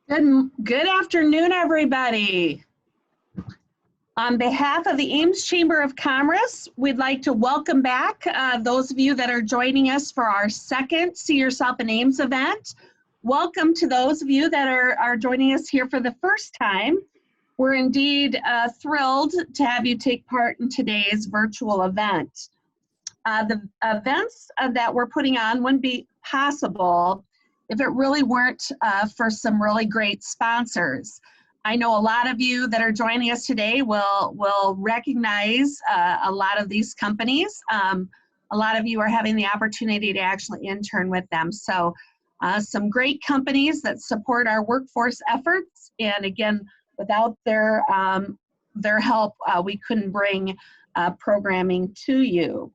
Good afternoon, everybody. On behalf of the Ames Chamber of Commerce, we'd like to welcome back those of you that are joining us for our second See Yourself in Ames event. Welcome to those of you that are joining us here for the first time. We're indeed thrilled to have you take part in today's virtual event. The events that we're putting on wouldn't be possible if it really weren't for some really great sponsors. I know a lot of you that are joining us today will recognize a lot of these companies. A lot of you are having the opportunity to actually intern with them. So some great companies that support our workforce efforts. And again, without their help, we couldn't bring programming to you.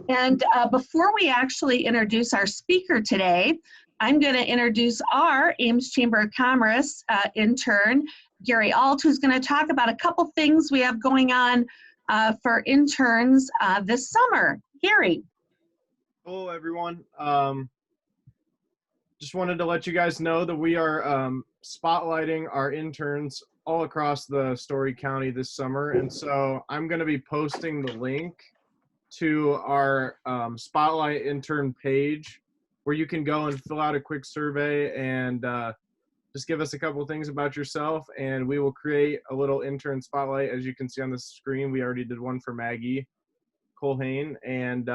And before we actually introduce our speaker today, I'm going to introduce our Ames Chamber of Commerce intern, Gary Alt, who's going to talk about a couple things we have going on for interns this summer. Gary. Hello, everyone. Just wanted to let you guys know that we are spotlighting our interns all across the Story County this summer. And so I'm going to be posting the link to our Spotlight intern page where you can go and fill out a quick survey and just give us a couple things about yourself, and we will create a little intern spotlight. As you can see on the screen, we already did one for Maggie Colhane, and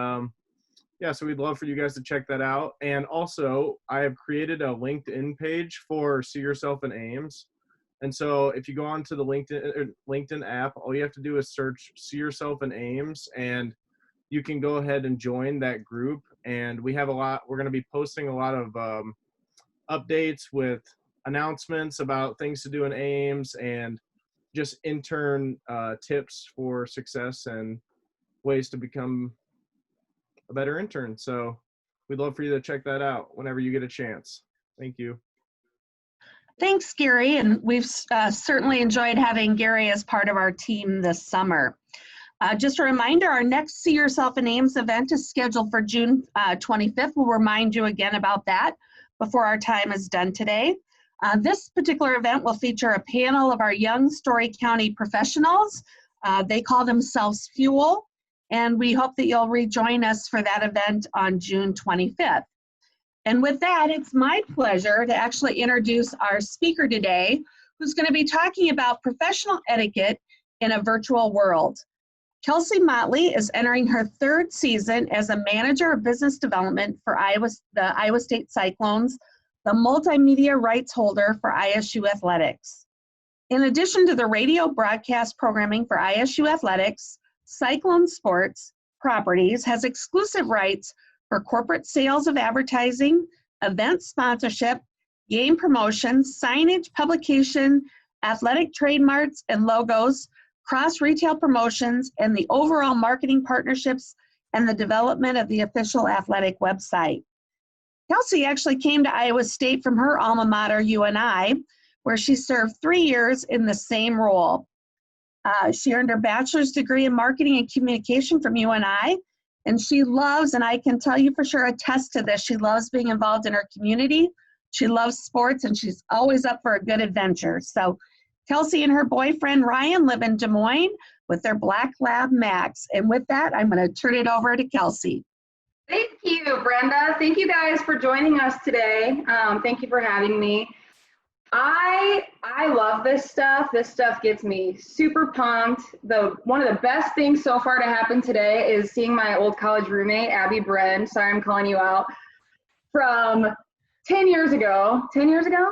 yeah, so we'd love for you guys to check that out. And also, I have created a LinkedIn page for See Yourself in Ames. And so if you go onto the LinkedIn app, all you have to do is search See Yourself in Ames, and you can go ahead and join that group. And we have we're going to be posting a lot of updates with announcements about things to do in Ames and just intern tips for success and ways to become a better intern. So we'd love for you to check that out whenever you get a chance. Thank you. Thanks, Gary. And we've certainly enjoyed having Gary as part of our team this summer. Just a reminder, our next See Yourself in Ames event is scheduled for June 25th. We'll remind you again about that before our time is done today. This particular event will feature a panel of our young Story County professionals. They call themselves Fuel, and we hope that you'll rejoin us for that event on June 25th. And with that, it's my pleasure to actually introduce our speaker today, who's going to be talking about professional etiquette in a virtual world. Kelsey Motley is entering her third season as a manager of business development for the Iowa State Cyclones, the multimedia rights holder for ISU Athletics. In addition to the radio broadcast programming for ISU Athletics, Cyclone Sports Properties has exclusive rights for corporate sales of advertising, event sponsorship, game promotion, signage, publication, athletic trademarks and logos, cross-retail promotions, and the overall marketing partnerships and the development of the official athletic website. Kelsey actually came to Iowa State from her alma mater, UNI, where she served 3 years in the same role. She earned her bachelor's degree in marketing and communication from UNI, and she loves, and I can tell you for sure, attest to this, she loves being involved in her community. She loves sports, and she's always up for a good adventure. So Kelsey and her boyfriend Ryan live in Des Moines with their black lab Max. And with that, I'm going to turn it over to Kelsey. Thank you, Brenda. Thank you guys for joining us today. Thank you for having me. I love this stuff. This stuff gets me super pumped. One of the best things so far to happen today is seeing my old college roommate, Abby Bren. Sorry, I'm calling you out. From 10 years ago. 10 years ago?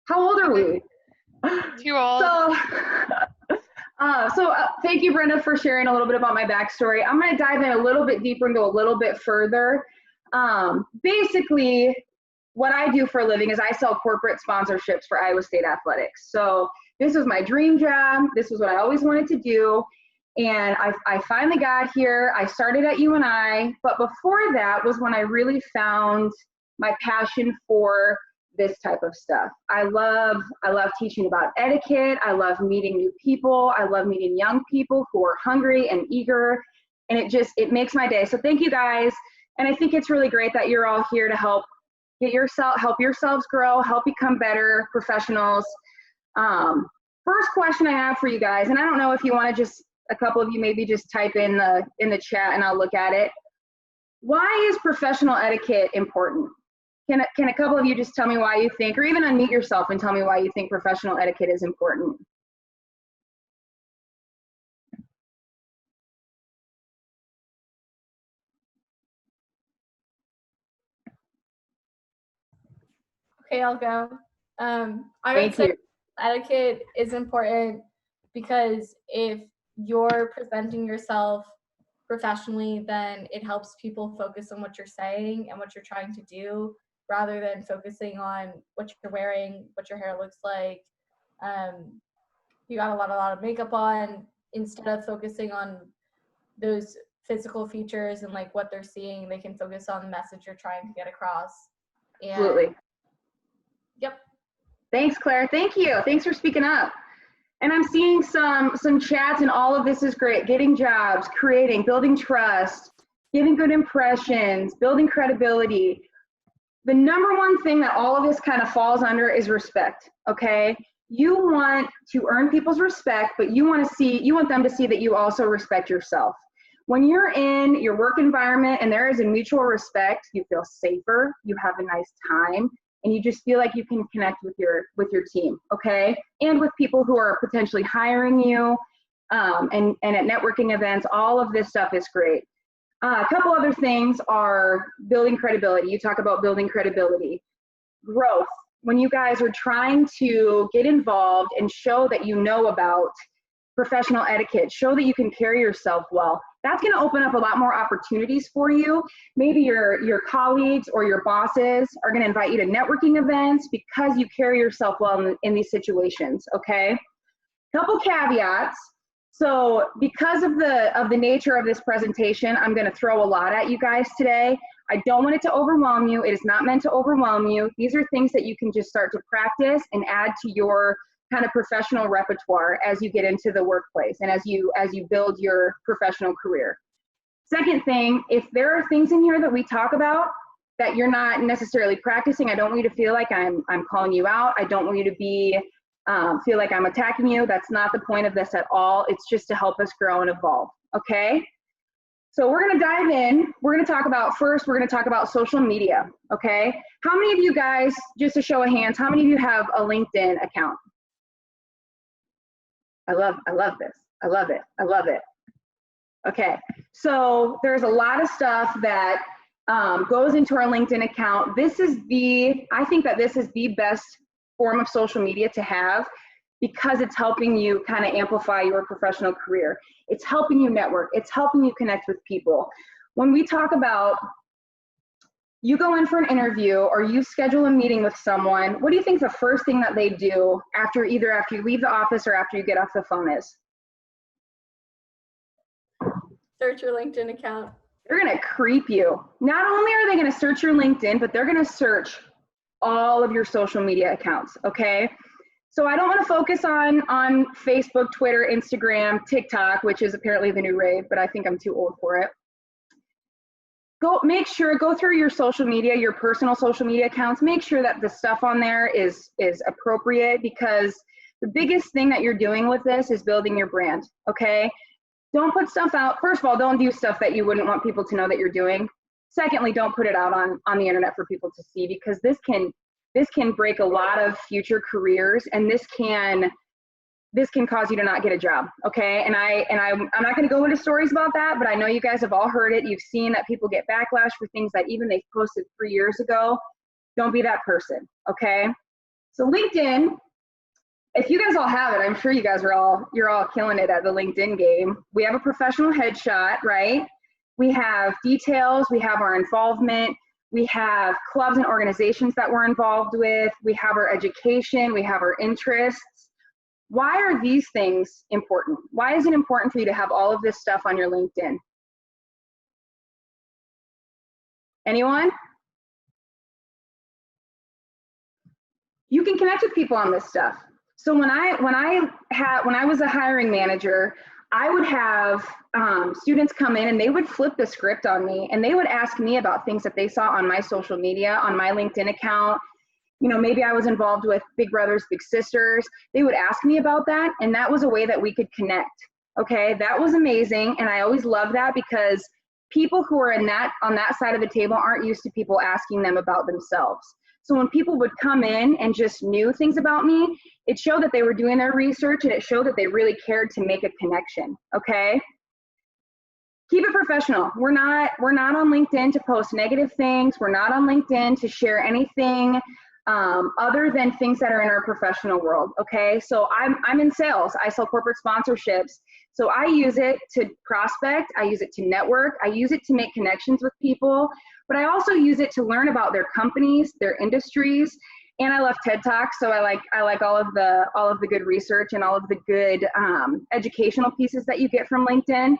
How old are we? Too old. So thank you, Brenda, for sharing a little bit about my backstory. I'm going to dive in a little bit deeper and go a little bit further. Basically, what I do for a living is I sell corporate sponsorships for Iowa State athletics. So this was my dream job. This was what I always wanted to do. And I finally got here. I started at UNI, but before that was when I really found my passion for this type of stuff. I love teaching about etiquette. I love meeting new people. I love meeting young people who are hungry and eager. And it makes my day. So thank you guys. And I think it's really great that you're all here to help help yourselves grow, help become better professionals. First question I have for you guys, and I don't know if you want to a couple of you maybe just type in the chat and I'll look at it. Why is professional etiquette important? Can a couple of you just tell me why you think, or even unmute yourself and tell me why you think professional etiquette is important? Okay, I'll go. I Thank would say you. etiquette is important because if you're presenting yourself professionally, then it helps people focus on what you're saying and what you're trying to do rather than focusing on what you're wearing, what your hair looks like. You got a lot of makeup on. Instead of focusing on those physical features and like what they're seeing, they can focus on the message you're trying to get across. And Absolutely. Yep. Thanks, Claire. Thank you. Thanks for speaking up. And I'm seeing some chats, and all of this is great. Getting jobs, creating, building trust, giving good impressions, building credibility. The number one thing that all of this kind of falls under is respect, okay? You want to earn people's respect, but you want them to see that you also respect yourself. When you're in your work environment and there is a mutual respect, you feel safer, you have a nice time, and you just feel like you can connect with your team, okay? And with people who are potentially hiring you, and at networking events, all of this stuff is great. A couple other things are building credibility. You talk about building credibility. Growth. When you guys are trying to get involved and show that you know about professional etiquette, show that you can carry yourself well, that's going to open up a lot more opportunities for you. Maybe your colleagues or your bosses are going to invite you to networking events because you carry yourself well in these situations, okay? Couple caveats. So because of the nature of this presentation, I'm going to throw a lot at you guys today. I don't want it to overwhelm you. It is not meant to overwhelm you. These are things that you can just start to practice and add to your kind of professional repertoire as you get into the workplace and as you build your professional career. Second thing, if there are things in here that we talk about that you're not necessarily practicing, I don't want you to feel like I'm calling you out. I don't want you to feel like I'm attacking you. That's not the point of this at all. It's just to help us grow and evolve, okay? So we're gonna dive in. We're gonna talk about social media, okay? How many of you guys, just a show of hands, how many of you have a LinkedIn account? I love this. I love it. Okay, so there's a lot of stuff that goes into our LinkedIn account. I think that this is the best form of social media to have because it's helping you kind of amplify your professional career. It's helping you network. It's helping you connect with people. When we talk about you go in for an interview or you schedule a meeting with someone, what do you think the first thing that they do after you leave the office or after you get off the phone is? Search your LinkedIn account. They're gonna creep you. Not only are they gonna search your LinkedIn, but they're gonna search all of your social media accounts, okay? So I don't wanna focus on Facebook, Twitter, Instagram, TikTok, which is apparently the new rave, but I think I'm too old for it. Go through your social media, your personal social media accounts, make sure that the stuff on there is appropriate, because the biggest thing that you're doing with this is building your brand, okay? Don't put stuff out. First of all, don't do stuff that you wouldn't want people to know that you're doing. Secondly, don't put it out on the internet for people to see, because this can break a lot of future careers, and this can cause you to not get a job, okay? And I'm not gonna go into stories about that, but I know you guys have all heard it. You've seen that people get backlash for things that even they posted 3 years ago. Don't be that person, okay? So LinkedIn, if you guys all have it, I'm sure you guys you're all killing it at the LinkedIn game. We have a professional headshot, right? We have details, we have our involvement, we have clubs and organizations that we're involved with, we have our education, we have our interests. Why are these things important? Why is it important for you to have all of this stuff on your LinkedIn? Anyone? You can connect with people on this stuff. So when I was a hiring manager, I would have students come in and they would flip the script on me and they would ask me about things that they saw on my social media, on my LinkedIn account. You know, maybe I was involved with Big Brothers, Big Sisters. They would ask me about that, and that was a way that we could connect. Okay, that was amazing, and I always love that because people who are on that side of the table aren't used to people asking them about themselves. So when people would come in and just knew things about me, it showed that they were doing their research and it showed that they really cared to make a connection, okay? Keep it professional. We're not on LinkedIn to post negative things. We're not on LinkedIn to share anything other than things that are in our professional world, okay? So I'm in sales. I sell corporate sponsorships. So I use it to prospect. I use it to network. I use it to make connections with people. But I also use it to learn about their companies, their industries, and I love TED Talks. So I like all of the good research and all of the good educational pieces that you get from LinkedIn.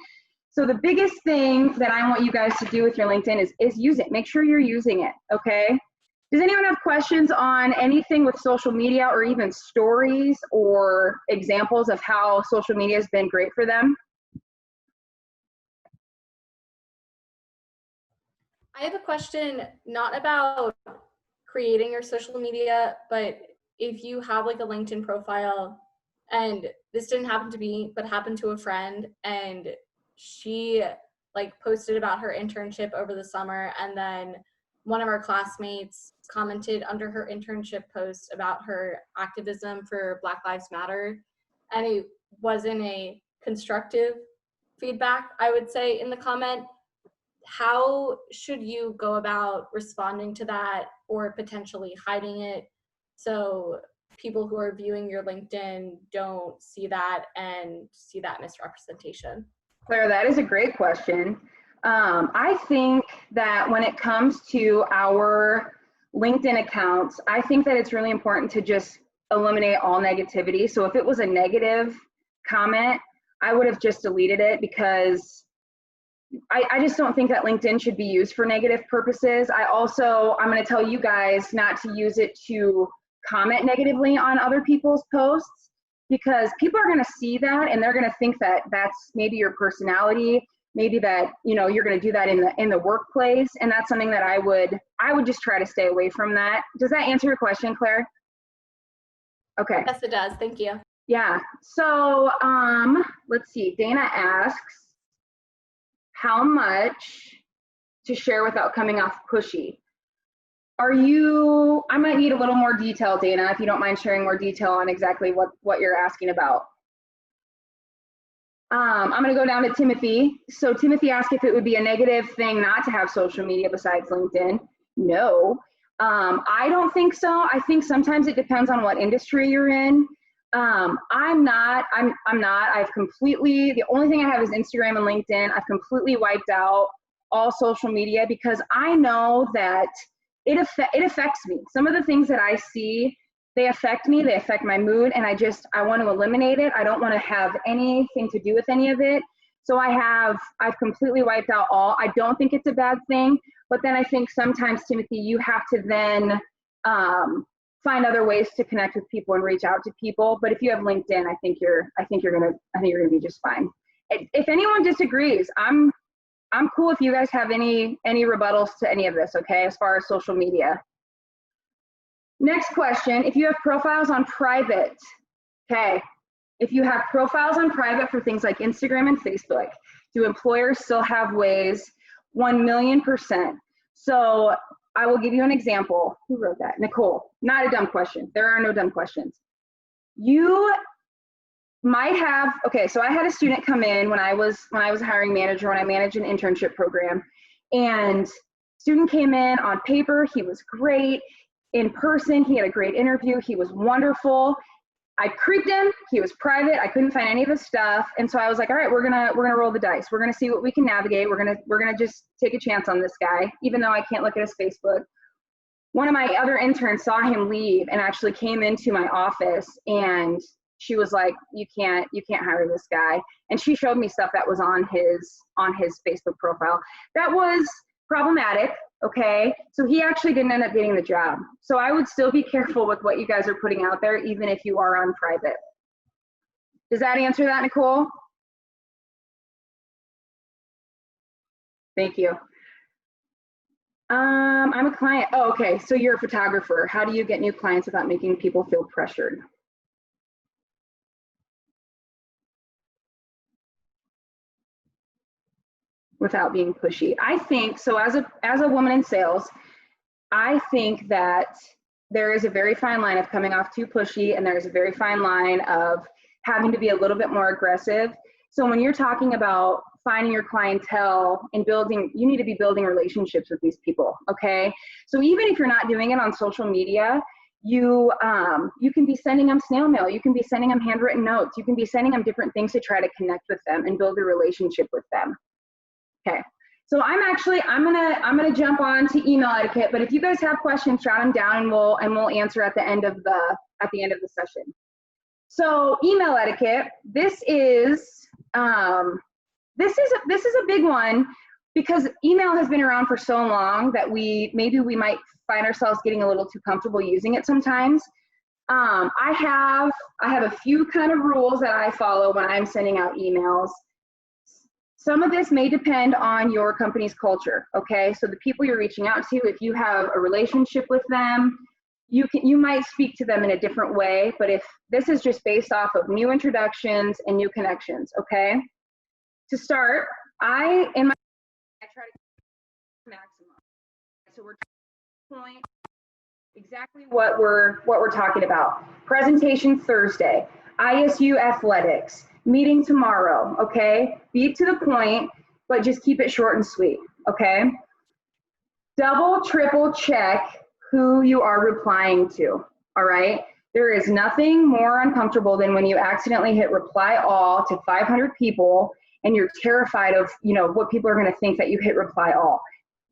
So the biggest thing that I want you guys to do with your LinkedIn is use it. Make sure you're using it, okay? Does anyone have questions on anything with social media or even stories or examples of how social media has been great for them? I have a question, not about creating your social media, but if you have like a LinkedIn profile, and this didn't happen to me, but happened to a friend, and she like posted about her internship over the summer, and then one of our classmates commented under her internship post about her activism for Black Lives Matter, and it wasn't a constructive feedback, I would say, in the comment. How should you go about responding to that or potentially hiding it so people who are viewing your LinkedIn don't see that and see that misrepresentation? Claire, that is a great question. I think that when it comes to our LinkedIn accounts, I think that it's really important to just eliminate all negativity. So if it was a negative comment, I would have just deleted it because I just don't think that LinkedIn should be used for negative purposes. I'm going to tell you guys not to use it to comment negatively on other people's posts because people are going to see that and they're going to think that that's maybe your personality, maybe that, you know, you're going to do that in the workplace. And that's something that I would just try to stay away from that. Does that answer your question, Claire? Okay. Yes, it does. Thank you. Yeah. So let's see. Dana asks, how much to share without coming off pushy? I might need a little more detail, Dana, if you don't mind sharing more detail on exactly what you're asking about. I'm gonna go down to Timothy. So Timothy asked if it would be a negative thing not to have social media besides LinkedIn. No, I don't think so. I think sometimes it depends on what industry you're in. I'm not, the only thing I have is Instagram and LinkedIn. I've completely wiped out all social media because I know that it affects me. Some of the things that I see, they affect me, they affect my mood, and I want to eliminate it. I don't want to have anything to do with any of it. So I've completely wiped out all. I don't think it's a bad thing, but then I think sometimes, Timothy, you have to then, find other ways to connect with people and reach out to people. But if you have LinkedIn, I think you're gonna be just fine. If anyone disagrees, I'm cool if you guys have any rebuttals to any of this, okay, as far as social media. Next question, if you have profiles on private, okay, if you have profiles on private for things like Instagram and Facebook, do employers still have ways? 1,000,000%. So I will give you an example. Who wrote that? Nicole. Not a dumb question. There are no dumb questions. You might have, okay, so I had a student come in when I was a hiring manager, when I managed an internship program, and student came in on paper, he was great. In person, he had a great interview, he was wonderful. I creeped him, he was private, I couldn't find any of his stuff, and so I was like, all right, we're gonna roll the dice. We're gonna see what we can navigate. We're gonna just take a chance on this guy, even though I can't look at his Facebook. One of my other interns saw him leave and actually came into my office, and she was like, you can't hire this guy. And she showed me stuff that was on his Facebook profile. That was problematic. Okay, so he actually didn't end up getting the job. So I would still be careful with what you guys are putting out there, even if you are on private. Does that answer that, Nicole? Thank you. I'm a client. Oh, okay. So you're a photographer. How do you get new clients without making people feel pressured? Without being pushy. I think so. As a woman in sales, I think that there is a very fine line of coming off too pushy, and there's a very fine line of having to be a little bit more aggressive. So when you're talking about finding your clientele and building, you need to be building relationships with these people, okay? So even if you're not doing it on social media, you can be sending them snail mail, you can be sending them handwritten notes, you can be sending them different things to try to connect with them and build a relationship with them. Okay, so I'm gonna jump on to email etiquette, but if you guys have questions, jot them down and we'll answer at the end of the session. So email etiquette, this is a big one because email has been around for so long that maybe we might find ourselves getting a little too comfortable using it sometimes. I have a few kind of rules that I follow when I'm sending out emails. Some of this may depend on your company's culture, okay? So the people you're reaching out to, if you have a relationship with them, you might speak to them in a different way, but if this is just based off of new introductions and new connections, okay? To start, I try to maximum. So we're point exactly what we're talking about. Presentation Thursday, ISU athletics, meeting tomorrow, okay? Be to the point, but just keep it short and sweet, okay? Double, triple check who you are replying to, all right? There is nothing more uncomfortable than when you accidentally hit reply all to 500 people and you're terrified of, what people are gonna think that you hit reply all.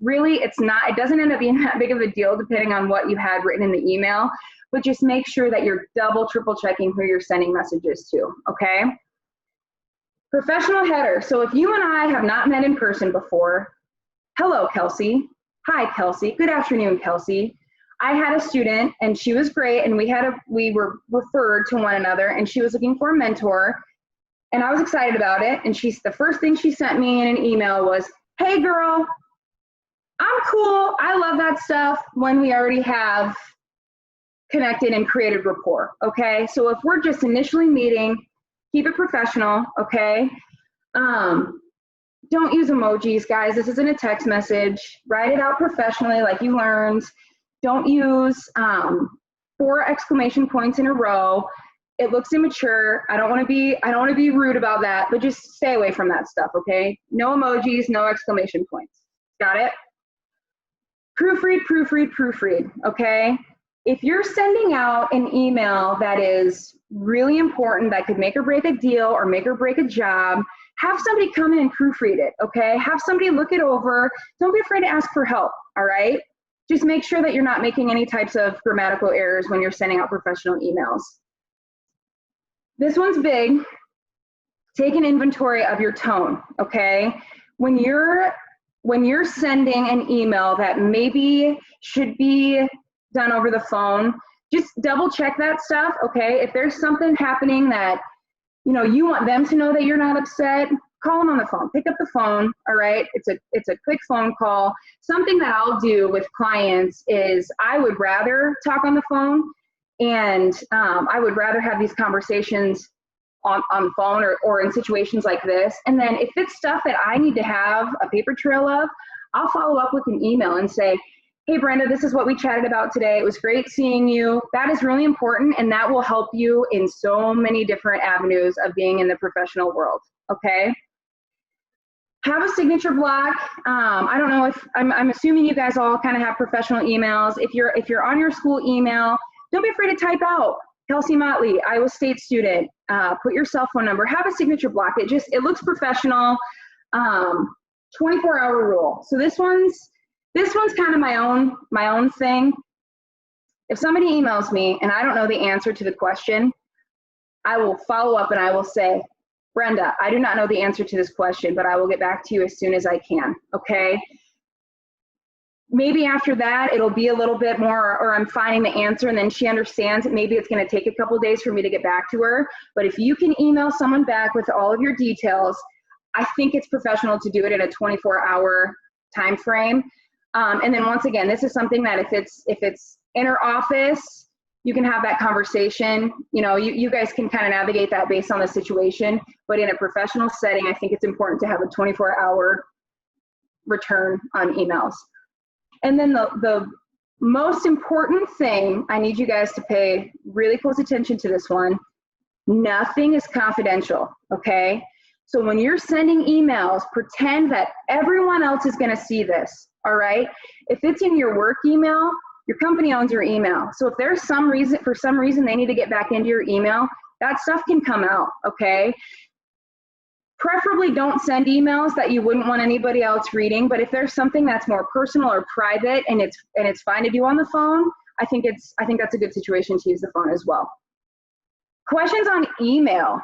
Really, it doesn't end up being that big of a deal depending on what you had written in the email, but just make sure that you're double, triple checking who you're sending messages to, okay? Professional header. So if you and I have not met in person before, hello, Kelsey. Hi, Kelsey. Good afternoon, Kelsey. I had a student and she was great and we were referred to one another and she was looking for a mentor and I was excited about it. And the first thing she sent me in an email was, hey girl, I'm cool. I love that stuff when we already have connected and created rapport, okay? So if we're just initially meeting, keep it professional, okay? Don't use emojis, guys. This isn't a text message. Write it out professionally like you learned. Don't use 4 exclamation points in a row. It looks immature. I don't want to be rude about that, but just stay away from that stuff, okay? No emojis, no exclamation points. Got it? Proofread, proofread, proofread, okay? If you're sending out an email that is really important, that could make or break a deal or make or break a job, have somebody come in and proofread it, okay? Have somebody look it over. Don't be afraid to ask for help, all right? Just make sure that you're not making any types of grammatical errors when you're sending out professional emails. This one's big. Take an inventory of your tone, okay? When you're sending an email that maybe should be done over the phone, just double check that stuff, okay? If there's something happening that, you want them to know that you're not upset, call them on the phone. Pick up the phone, all right? It's a quick phone call. Something that I'll do with clients is I would rather talk on the phone and I would rather have these conversations on the phone or in situations like this. And then if it's stuff that I need to have a paper trail of, I'll follow up with an email and say, hey, Brenda, this is what we chatted about today. It was great seeing you. That is really important, and that will help you in so many different avenues of being in the professional world, okay? Have a signature block. I don't know if, I'm assuming you guys all kind of have professional emails. If you're on your school email, don't be afraid to type out, Kelsey Motley, Iowa State student, put your cell phone number, have a signature block. It looks professional. 24-hour rule. So this one's kind of my own thing. If somebody emails me and I don't know the answer to the question, I will follow up and I will say, Brenda, I do not know the answer to this question, but I will get back to you as soon as I can, okay? Maybe after that, it'll be a little bit more, or I'm finding the answer and then she understands that maybe it's gonna take a couple days for me to get back to her. But if you can email someone back with all of your details, I think it's professional to do it in a 24-hour time frame. And then once again, this is something that if it's inter-office, you can have that conversation. You guys can kind of navigate that based on the situation. But in a professional setting, I think it's important to have a 24-hour return on emails. And then the most important thing, I need you guys to pay really close attention to this one. Nothing is confidential, okay? So when you're sending emails, pretend that everyone else is gonna see this, all right? If it's in your work email, your company owns your email. So if there's for some reason they need to get back into your email, that stuff can come out, okay? Preferably don't send emails that you wouldn't want anybody else reading, but if there's something that's more personal or private and it's fine to do on the phone, I think that's a good situation to use the phone as well. Questions on email?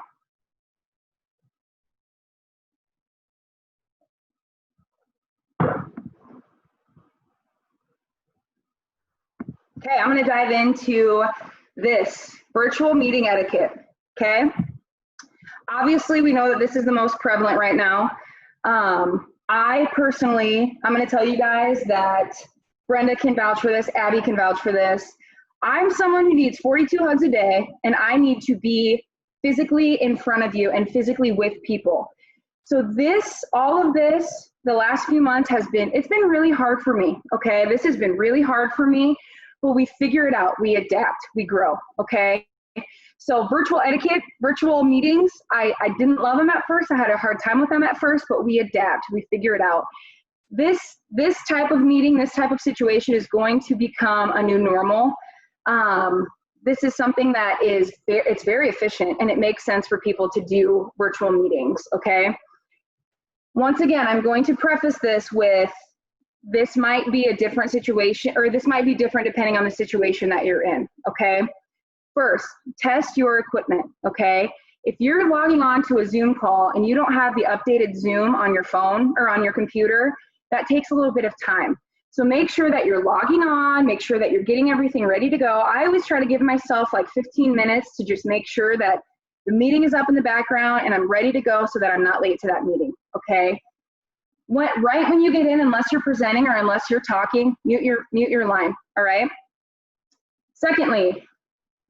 Okay, I'm going to dive into this virtual meeting etiquette, okay? Obviously, we know that this is the most prevalent right now. I personally, I'm going to tell you guys that Brenda can vouch for this, Abby can vouch for this. I'm someone who needs 42 hugs a day, and I need to be physically in front of you and physically with people. So all of this, the last few months it's been really hard for me, okay? This has been really hard for me. But we figure it out, we adapt, we grow, okay? So virtual etiquette, virtual meetings, I didn't love them at first. I had a hard time with them at first, but we adapt, we figure it out. This type of meeting, this type of situation is going to become a new normal. This is something that it's very efficient, and it makes sense for people to do virtual meetings, okay? Once again, I'm going to preface this with, this might be a different situation, or this might be different depending on the situation that you're in, okay? First, test your equipment, okay? If you're logging on to a Zoom call and you don't have the updated Zoom on your phone or on your computer, that takes a little bit of time. So make sure that you're logging on, make sure that you're getting everything ready to go. I always try to give myself like 15 minutes to just make sure that the meeting is up in the background and I'm ready to go so that I'm not late to that meeting, okay? Right when you get in, unless you're presenting or unless you're talking, mute your line, all right? Secondly,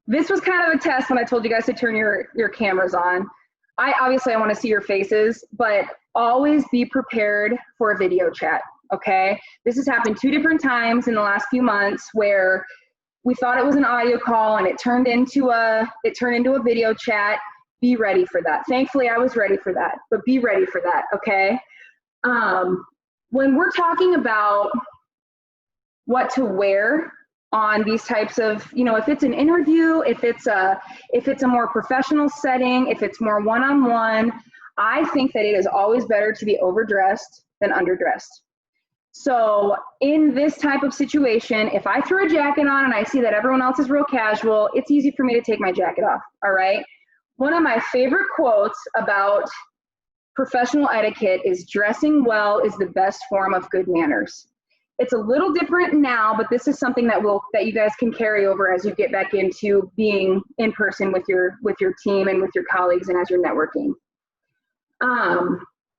this was kind of a test when I told you guys to turn your cameras on. Obviously I want to see your faces, but always be prepared for a video chat, okay? This has happened 2 different times in the last few months where we thought it was an audio call and it turned into a video chat. Be ready for that. Thankfully, I was ready for that, but be ready for that, okay? When we're talking about what to wear on these types of, if it's an interview, if it's a more professional setting, if it's more one-on-one, I think that it is always better to be overdressed than underdressed. So in this type of situation, if I throw a jacket on and I see that everyone else is real casual, it's easy for me to take my jacket off, all right? One of my favorite quotes about professional etiquette is dressing well is the best form of good manners. It's a little different now, but this is something that you guys can carry over as you get back into being in person with your team and with your colleagues and as you're networking.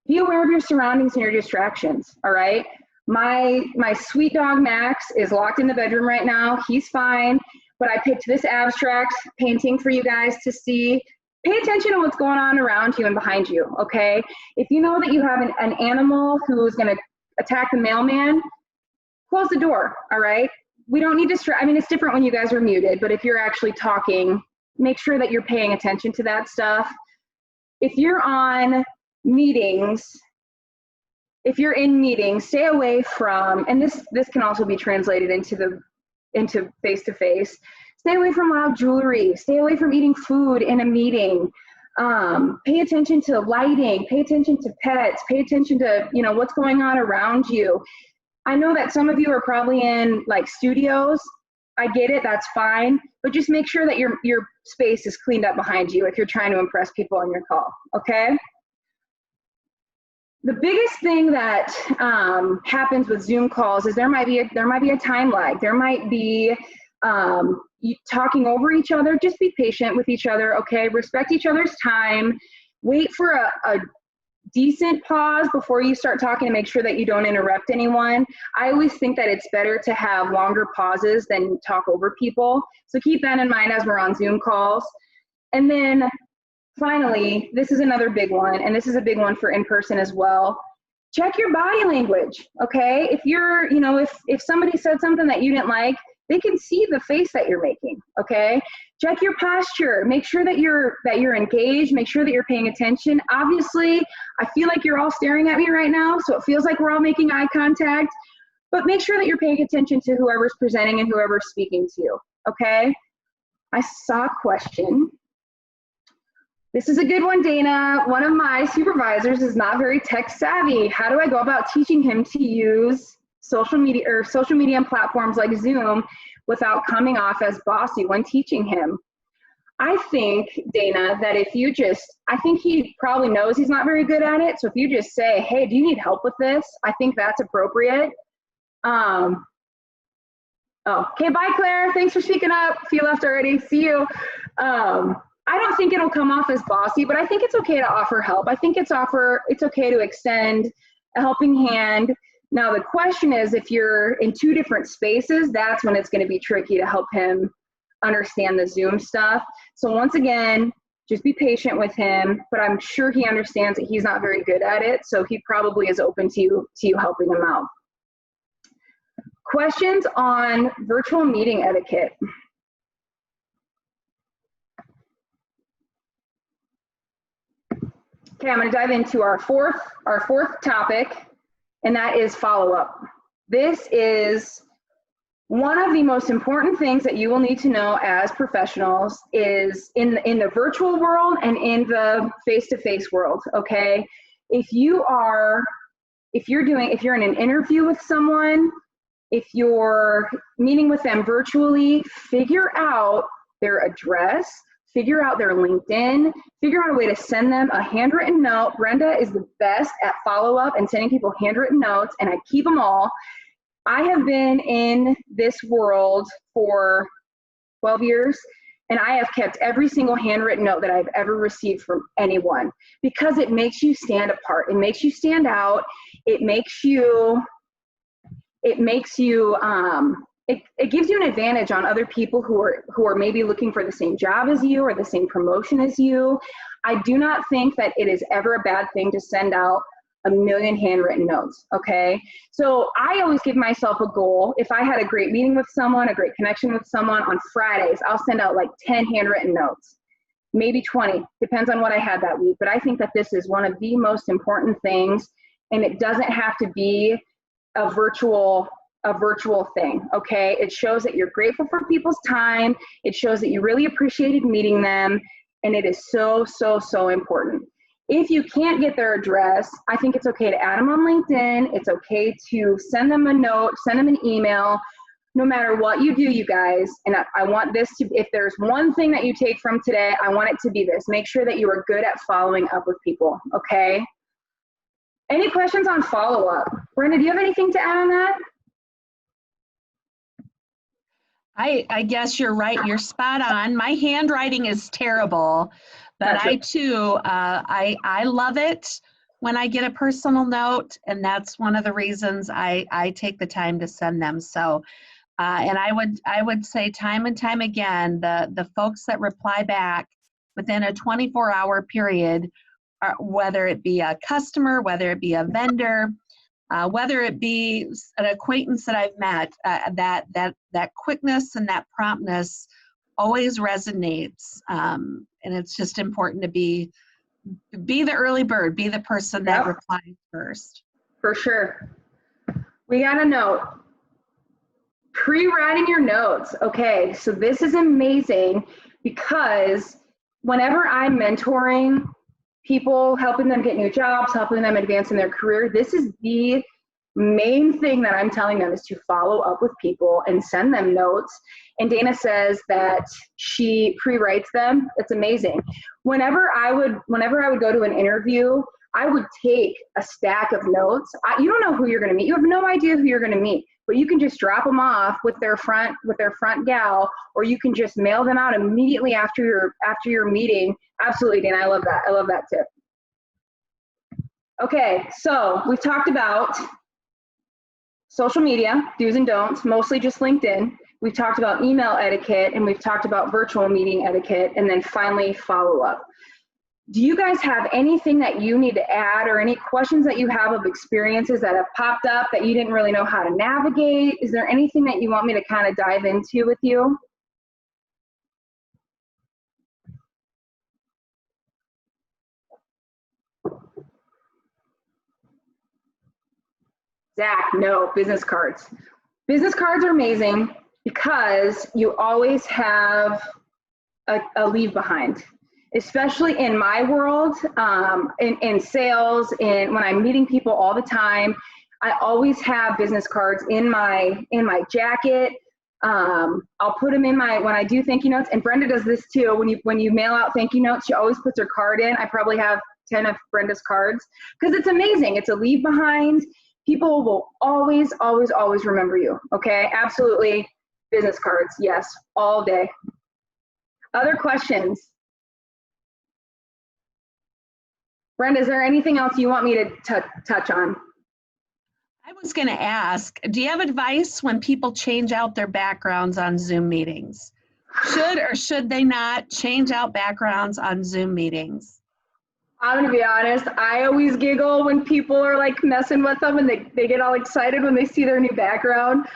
Be aware of your surroundings and your distractions, all right? My sweet dog Max is locked in the bedroom right now. He's fine, but I picked this abstract painting for you guys to see. Pay attention to what's going on around you and behind you, okay? If you know that you have an animal who's gonna attack the mailman, close the door, all right? We don't need to, it's different when you guys are muted, but if you're actually talking, make sure that you're paying attention to that stuff. If you're on meetings, if you're in meetings, stay away from, and this can also be translated into face-to-face, stay away from loud jewelry, stay away from eating food in a meeting. Pay attention to lighting, pay attention to pets, pay attention to, what's going on around you. I know that some of you are probably in like studios. I get it, that's fine, but just make sure that your space is cleaned up behind you if you're trying to impress people on your call, okay? The biggest thing that happens with Zoom calls is there might be a time lag. There might be you talking over each other. Just be patient with each other, okay? Respect each other's time. Wait for a decent pause before you start talking to make sure that you don't interrupt anyone. I always think that it's better to have longer pauses than talk over people. So keep that in mind as we're on Zoom calls. And then finally, this is another big one, and this is a big one for in-person as well. Check your body language, okay? If you're, you know, if somebody said something that you didn't like, they can see the face that you're making, okay? Check your posture. Make sure that you're engaged. Make sure that you're paying attention. Obviously, I feel like you're all staring at me right now, so it feels like we're all making eye contact, but make sure that you're paying attention to whoever's presenting and whoever's speaking to you, okay? I saw a question. This is a good one, Dana. One of my supervisors is not very tech savvy. How do I go about teaching him to use social media and platforms like Zoom without coming off as bossy when teaching him? I think, Dana, that I think he probably knows he's not very good at it. So if you just say, hey, do you need help with this? I think that's appropriate. Okay, bye, Claire. Thanks for speaking up. If you left already, see you. I don't think it'll come off as bossy, but I think it's okay to offer help. I think it's okay to extend a helping hand. Now the question is, if you're in two different spaces, that's when it's going to be tricky to help him understand the Zoom stuff. So once again, just be patient with him, but I'm sure he understands that he's not very good at it, so he probably is open to you helping him out. Questions on virtual meeting etiquette. Okay, I'm going to dive into our fourth topic, and that is follow-up. This is one of the most important things that you will need to know as professionals is in the virtual world and in the face-to-face world, okay? If you're in an interview with someone, if you're meeting with them virtually, figure out their address, figure out their LinkedIn, figure out a way to send them a handwritten note. Brenda is the best at follow-up and sending people handwritten notes, and I keep them all. I have been in this world for 12 years, and I have kept every single handwritten note that I've ever received from anyone, because it makes you stand apart. It makes you stand out. It gives you an advantage on other people who are maybe looking for the same job as you or the same promotion as you. I do not think that it is ever a bad thing to send out a million handwritten notes, okay? So I always give myself a goal. If I had a great meeting with someone, a great connection with someone on Fridays, I'll send out like 10 handwritten notes, maybe 20, depends on what I had that week. But I think that this is one of the most important things, and it doesn't have to be a virtual thing, okay? It shows that you're grateful for people's time. It shows that you really appreciated meeting them, and it is so, so, so important. If you can't get their address, I think it's okay to add them on LinkedIn. It's okay to send them a note, send them an email. No matter what you do, you guys, and I want this to, if there's one thing that you take from today, I want it to be this. Make sure that you are good at following up with people, okay? Any questions on follow-up? Brenda, do you have anything to add on that? I guess you're right. You're spot on. My handwriting is terrible, but Gotcha. I too, I love it when I get a personal note, and that's one of the reasons I take the time to send them. So, and I would say time and time again, the folks that reply back within a 24-hour period, whether it be a customer, whether it be a vendor, whether it be an acquaintance that I've met, that quickness and that promptness always resonates. And it's just important to be the early bird, be the person that replies first. For sure. We got a note. Pre-writing your notes. Okay, so this is amazing, because whenever I'm mentoring people, helping them get new jobs, helping them advance in their career, this is the main thing that I'm telling them, is to follow up with people and send them notes. And Dana says that she pre-writes them. It's amazing. Whenever I would go to an interview, I would take a stack of notes. You don't know who you're going to meet. You have no idea who you're going to meet, but you can just drop them off with their front gal, or you can just mail them out immediately after your meeting. Absolutely, Dana. I love that. I love that tip. Okay, so we've talked about social media, do's and don'ts, mostly just LinkedIn. We've talked about email etiquette, and we've talked about virtual meeting etiquette, and then finally follow up. Do you guys have anything that you need to add, or any questions that you have of experiences that have popped up that you didn't really know how to navigate? Is there anything that you want me to kind of dive into with you? Zach, no, business cards. Business cards are amazing because you always have a leave behind, especially in my world, in sales, and when I'm meeting people all the time. I always have business cards in my jacket. I'll put them in when I do thank you notes, and Brenda does this too. When you mail out thank you notes, she always puts her card in. I probably have 10 of Brenda's cards because it's amazing. It's a leave behind. People will always, always, always remember you. Okay, absolutely. Business cards, yes, all day. Other questions? Brenda, is there anything else you want me to touch on? I was going to ask, do you have advice when people change out their backgrounds on Zoom meetings? Should or should they not change out backgrounds on Zoom meetings? I'm gonna be honest, I always giggle when people are like messing with them and they get all excited when they see their new background.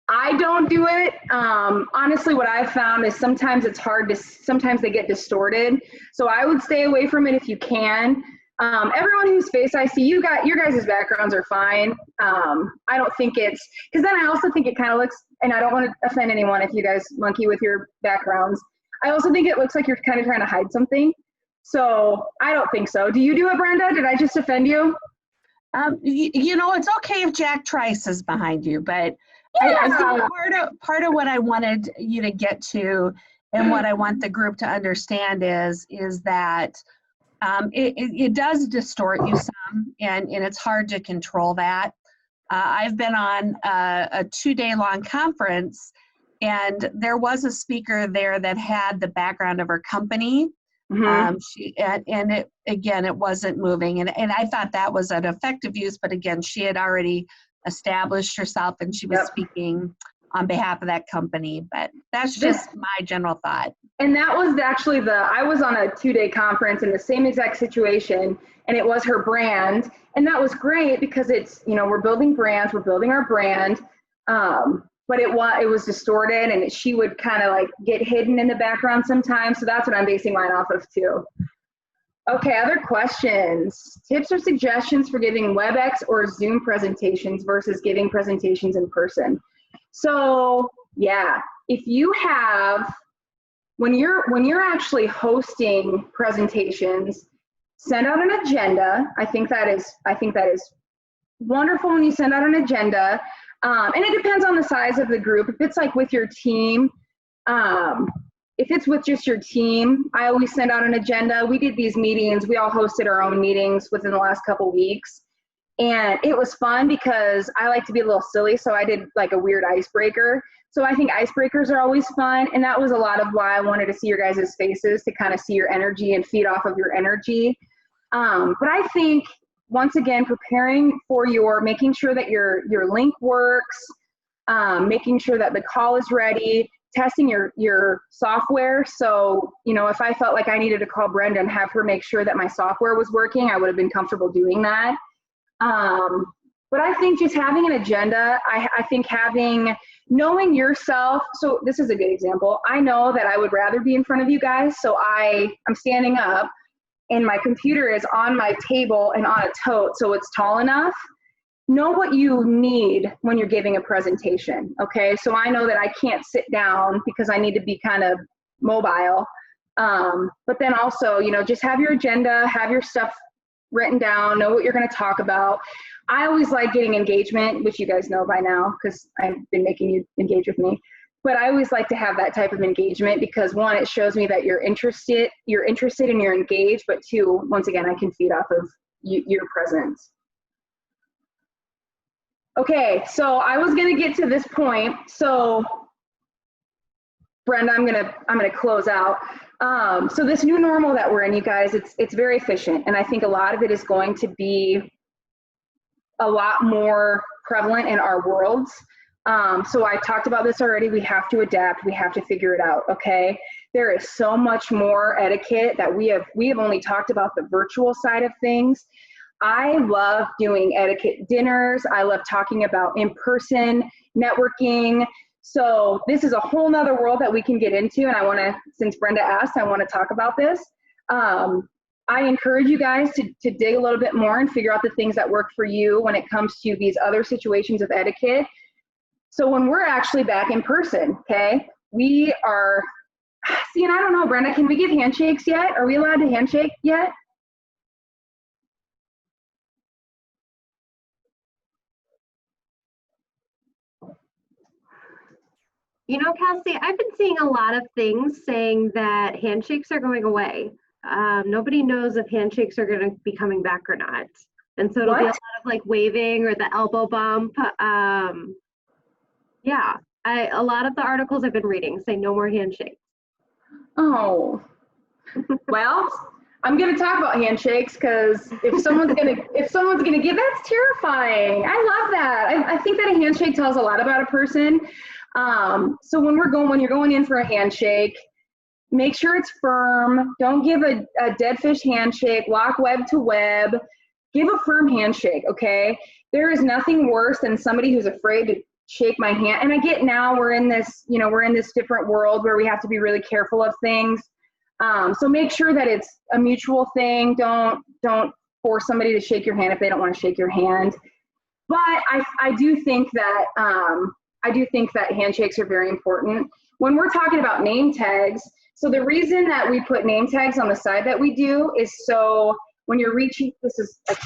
I don't do it. Honestly, what I've found is sometimes it's hard sometimes they get distorted. So I would stay away from it if you can. Everyone whose face I see, your guys' backgrounds are fine. I don't think because then I also think it kind of looks, and I don't want to offend anyone if you guys monkey with your backgrounds. I also think it looks like you're kind of trying to hide something. So I don't think so. Do you do it, Brenda? Did I just offend you? It's okay if Jack Trice is behind you, but Yeah. I think part of what I wanted you to get to, and what I want the group to understand is that it does distort you some, and it's hard to control that. I've been on a 2-day long conference, and there was a speaker there that had the background of her company. Mm-hmm. It wasn't moving, and I thought that was an effective use, but again, she had already established herself and she was speaking on behalf of that company. But that's just my general thought. And that was actually I was on a 2-day conference in the same exact situation, and it was her brand, and that was great because it's, we're building brands, we're building our brand. But it was distorted, and she would kind of like get hidden in the background sometimes. So that's what I'm basing mine off of too. Okay, other questions? Tips or suggestions for giving WebEx or Zoom presentations versus giving presentations in person? So yeah, if you have, when you're actually hosting presentations, send out an agenda. I think that is wonderful when you send out an agenda. And it depends on the size of the group. If it's like with your team, if it's with just your team, I always send out an agenda. We did these meetings. We all hosted our own meetings within the last couple weeks. And it was fun because I like to be a little silly. So I did like a weird icebreaker. So I think icebreakers are always fun. And that was a lot of why I wanted to see your guys' faces, to kind of see your energy and feed off of your energy. But I think, once again, preparing for making sure that your link works, making sure that the call is ready, testing your software. So, if I felt like I needed to call Brenda and have her make sure that my software was working, I would have been comfortable doing that. But I think just having an agenda, I think knowing yourself. So this is a good example. I know that I would rather be in front of you guys. So I'm standing up, and my computer is on my table and on a tote, so it's tall enough. Know what you need when you're giving a presentation, okay? So I know that I can't sit down because I need to be kind of mobile. But then also, just have your agenda, have your stuff written down, know what you're gonna talk about. I always like getting engagement, which you guys know by now because I've been making you engage with me. But I always like to have that type of engagement because, one, it shows me that you're interested and you're engaged, but two, once again, I can feed off of your presence. Okay, so I was gonna get to this point. So Brenda, I'm gonna close out. So this new normal that we're in, you guys, it's very efficient. And I think a lot of it is going to be a lot more prevalent in our worlds. So I talked about this already. We have to adapt. We have to figure it out. Okay. There is so much more etiquette that we have only talked about the virtual side of things. I love doing etiquette dinners. I love talking about in-person networking. So this is a whole nother world that we can get into. And I want to, since Brenda asked, I want to talk about this. I encourage you guys to dig a little bit more and figure out the things that work for you when it comes to these other situations of etiquette. So when we're actually back in person, okay, we are, see, and I don't know, Brenda, can we give handshakes yet? Are we allowed to handshake yet? You know, Kelsey, I've been seeing a lot of things saying that handshakes are going away. Nobody knows if handshakes are going to be coming back or not. And so it'll be a lot of like waving or the elbow bump. Yeah, a lot of the articles I've been reading say no more handshakes. Oh, well, I'm going to talk about handshakes because if someone's going to give, that's terrifying. I love that. I think that a handshake tells a lot about a person. So when you're going in for a handshake, make sure it's firm. Don't give a dead fish handshake, walk web to web. Give a firm handshake, okay? There is nothing worse than somebody who's afraid to shake my hand. And I get now we're in this different world where we have to be really careful of things. So make sure that it's a mutual thing. Don't force somebody to shake your hand if they don't want to shake your hand. But I do think that handshakes are very important. When we're talking about name tags, so the reason that we put name tags on the side that we do is so when you're reaching,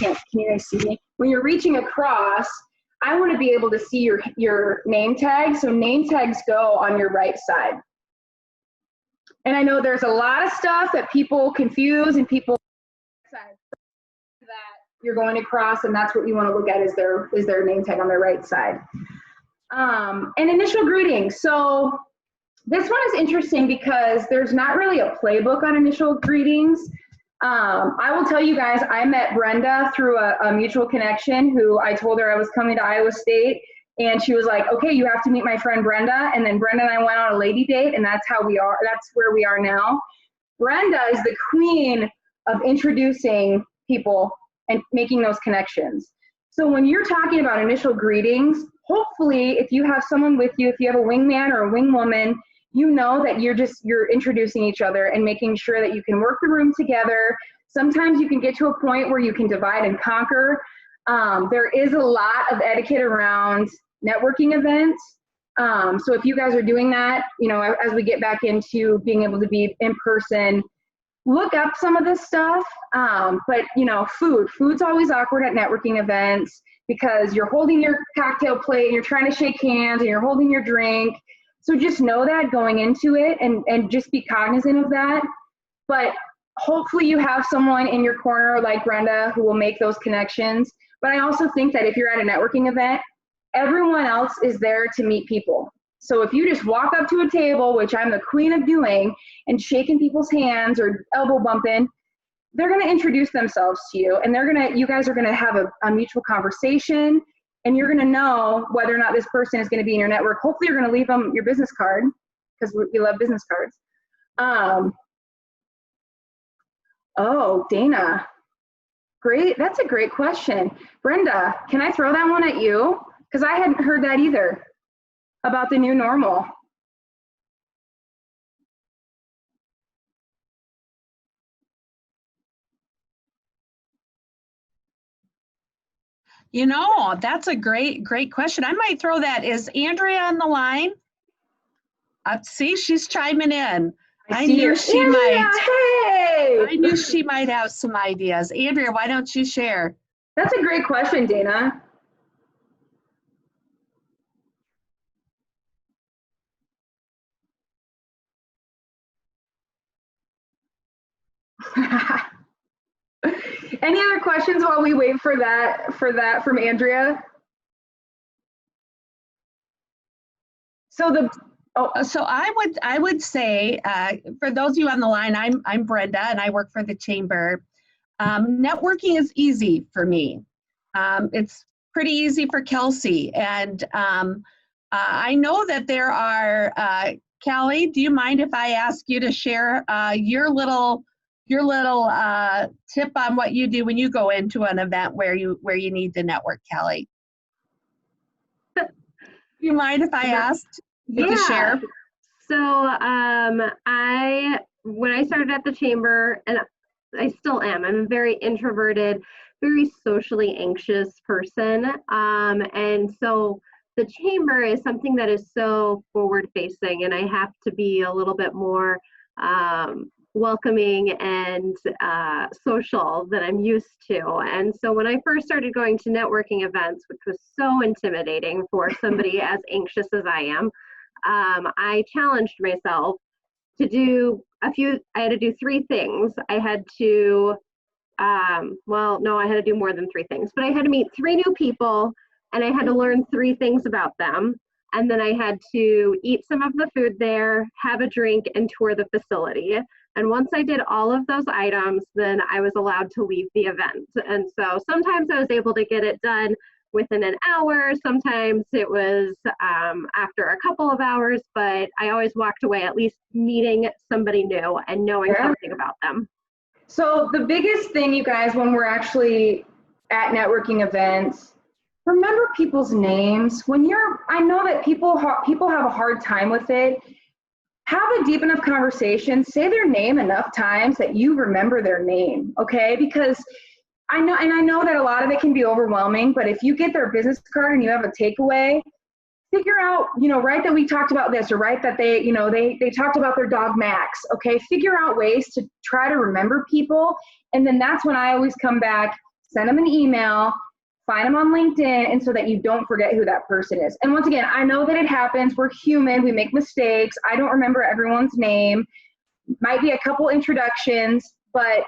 can you guys see me? When you're reaching across, I want to be able to see your name tag. So name tags go on your right side. And I know there's a lot of stuff that people confuse and people that you're going across, and that's what you want to look at is their name tag on their right side. And initial greetings. So this one is interesting because there's not really a playbook on initial greetings. I will tell you guys, I met Brenda through a mutual connection who I told her I was coming to Iowa State, and she was like, okay, you have to meet my friend Brenda. And then Brenda and I went on a lady date, and that's where we are now. Brenda is the queen of introducing people and making those connections. So when you're talking about initial greetings, hopefully if you have someone with you, if you have a wingman or a wingwoman, you know that you're introducing each other and making sure that you can work the room together. Sometimes you can get to a point where you can divide and conquer. There is a lot of etiquette around networking events. So if you guys are doing that, as we get back into being able to be in person, look up some of this stuff. But food's always awkward at networking events because you're holding your cocktail plate and you're trying to shake hands and you're holding your drink. So just know that going into it and just be cognizant of that. But hopefully you have someone in your corner like Brenda who will make those connections. But I also think that if you're at a networking event, everyone else is there to meet people. So if you just walk up to a table, which I'm the queen of doing, and shaking people's hands or elbow bumping, they're going to introduce themselves to you, and you guys are going to have a mutual conversation, and you're going to know whether or not this person is going to be in your network. Hopefully you're going to leave them your business card because we love business cards. Oh, Dana. Great. That's a great question. Brenda, can I throw that one at you? Because I hadn't heard that either about the new normal. That's a great question. I might throw that. Is Andrea on the line? See, she's chiming in. I knew she might have some ideas. Andrea, why don't you share? That's a great question, Dana. Any other questions while we wait for that from Andrea? So So I would say, for those of you on the line, I'm Brenda and I work for the chamber. Networking is easy for me. It's pretty easy for Kelsey. And I know that there are, Callie, do you mind if I ask you to share your little tip on what you do when you go into an event where you need to network, Callie? Do you mind if I asked you to share? So when I started at the chamber, and I still am, I'm a very introverted, very socially anxious person. And so the chamber is something that is so forward facing, and I have to be a little bit more welcoming and social than I'm used to. And so when I first started going to networking events, which was so intimidating for somebody as anxious as I am, I challenged myself to do I had to do 3 things. I had to, I had to do more than 3 things, but I had to meet 3 new people and I had to learn 3 things about them. And then I had to eat some of the food there, have a drink, and tour the facility. And once I did all of those items, then I was allowed to leave the event. And so sometimes I was able to get it done within an hour. Sometimes it was after a couple of hours, but I always walked away at least meeting somebody new and knowing something about them. So the biggest thing, you guys, when we're actually at networking events, remember people's names. I know that people have a hard time with it. Have a deep enough conversation, say their name enough times that you remember their name, okay? Because I know that a lot of it can be overwhelming, but if you get their business card and you have a takeaway, figure out, write that we talked about this, or write that they talked about their dog Max, okay? Figure out ways to try to remember people. And then that's when I always come back, send them an email, find them on LinkedIn, and so that you don't forget who that person is. And once again, I know that it happens. We're human. We make mistakes. I don't remember everyone's name. Might be a couple introductions, but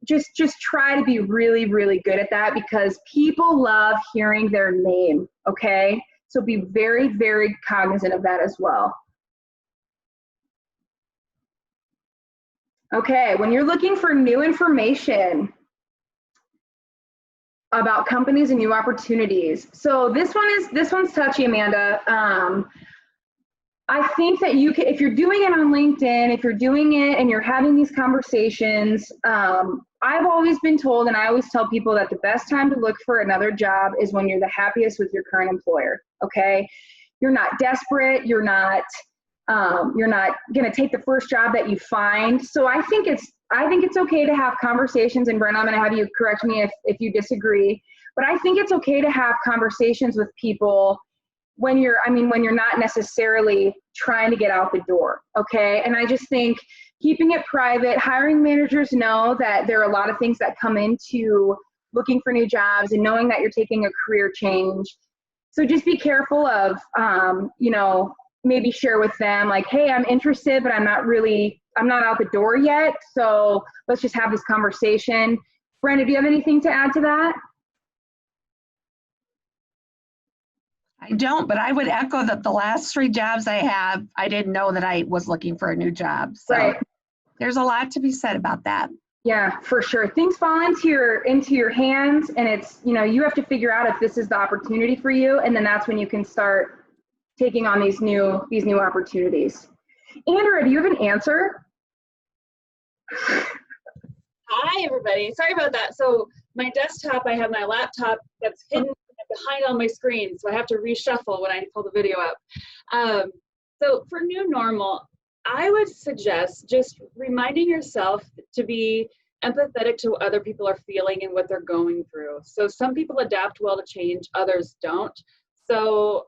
just try to be really, really good at that, because people love hearing their name, okay? So be very, very cognizant of that as well. Okay, when you're looking for new information about companies and new opportunities. So this one's touchy, Amanda. I think that you can, if you're doing it on LinkedIn, if you're doing it and you're having these conversations, I've always been told, and I always tell people, that the best time to look for another job is when you're the happiest with your current employer, okay? You're not desperate, you're not gonna take the first job that you find. So I think it's okay to have conversations, and Brent, I'm gonna have you correct me if you disagree, but I think it's okay to have conversations with people when you're not necessarily trying to get out the door, okay? And I just think keeping it private, hiring managers know that there are a lot of things that come into looking for new jobs and knowing that you're taking a career change. So just be careful of, maybe share with them like, hey, I'm interested, but I'm not out the door yet. So let's just have this conversation. Brenda, do you have anything to add to that? I don't, but I would echo that the last 3 jobs I have, I didn't know that I was looking for a new job. So Right. There's a lot to be said about that. Yeah, for sure. Things fall into your hands, and it's, you have to figure out if this is the opportunity for you, and then that's when you can start taking on these new opportunities. Andrea, do you have an answer? Hi, everybody. Sorry about that. So my desktop, I have my laptop that's hidden behind all my screens, so I have to reshuffle when I pull the video up. So for new normal, I would suggest just reminding yourself to be empathetic to what other people are feeling and what they're going through. So some people adapt well to change, others don't. So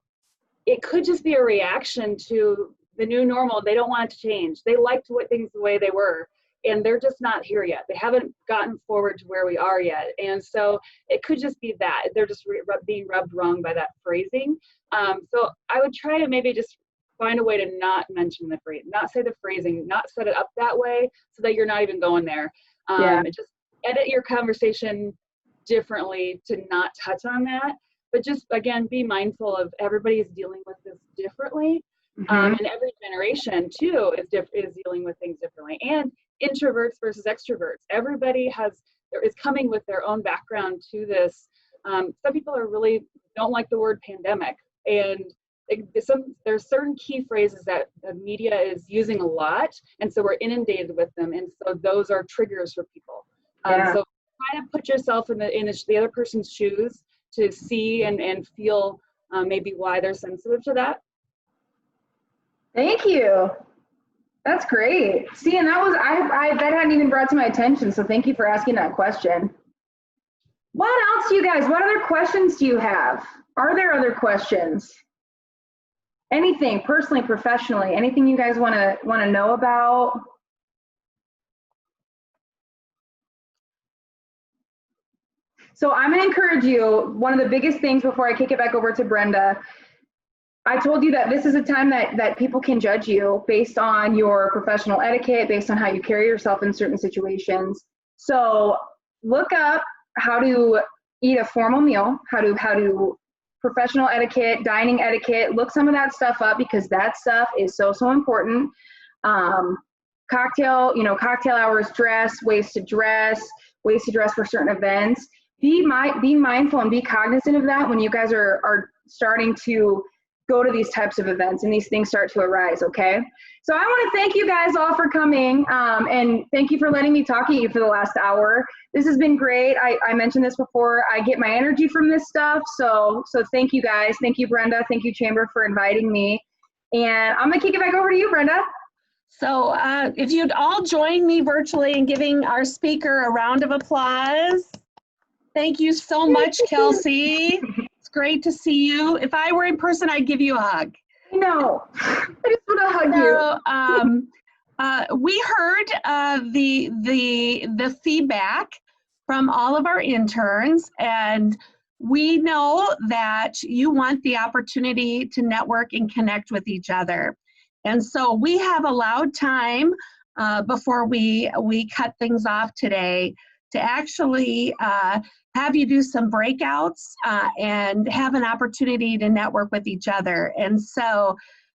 it could just be a reaction to the new normal. They don't want it to change. They liked things the way they were, and they're just not here yet. They haven't gotten forward to where we are yet. And so it could just be that they're just being rubbed wrong by that phrasing. So I would try to maybe just find a way to not mention the phrase, not say the phrasing, not set it up that way so that you're not even going there. Just edit your conversation differently to not touch on that. But just, again, be mindful of everybody's dealing with this differently. And every generation too is dealing with things differently. And introverts versus extroverts. Everybody is coming with their own background to this. Some people don't like the word pandemic, and there's certain key phrases that the media is using a lot, and so we're inundated with them, and so those are triggers for people. So kind of put yourself in the other person's shoes to see and feel maybe why they're sensitive to that. Thank you. That's great. See, and that was that hadn't even brought to my attention, so thank you for asking that question. What else do you guys, what other questions do you have? Are there other questions? Anything, personally, professionally, anything you guys want to know about? So I'm going to encourage you, one of the biggest things before I kick it back over to Brenda, I told you that this is a time that people can judge you based on your professional etiquette, based on how you carry yourself in certain situations. So look up how to eat a formal meal, how to professional etiquette, dining etiquette, look some of that stuff up because that stuff is so important. Cocktail hours, ways to dress for certain events. Be mindful and be cognizant of that when you guys are starting to go to these types of events and these things start to arise, okay? So I want to thank you guys all for coming, and thank you for letting me talk to you for the last hour. This has been great. I mentioned this before. I get my energy from this stuff, so thank you guys. Thank you, Brenda. Thank you, Chamber, for inviting me. And I'm going to kick it back over to you, Brenda. So if you'd all join me virtually in giving our speaker a round of applause. Thank you so much, Kelsey. It's great to see you. If I were in person, I'd give you a hug. No, I just want to hug you. We heard the feedback from all of our interns, and we know that you want the opportunity to network and connect with each other. And so we have allowed time before we cut things off today to actually have you do some breakouts and have an opportunity to network with each other. And so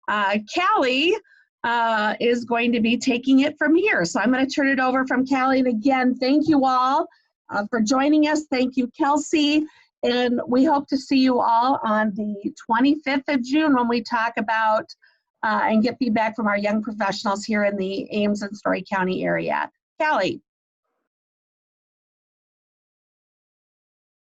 Callie is going to be taking it from here. So I'm going to turn it over from Callie. And again, thank you all for joining us. Thank you, Kelsey. And we hope to see you all on the 25th of June when we talk about and get feedback from our young professionals here in the Ames and Story County area. Callie.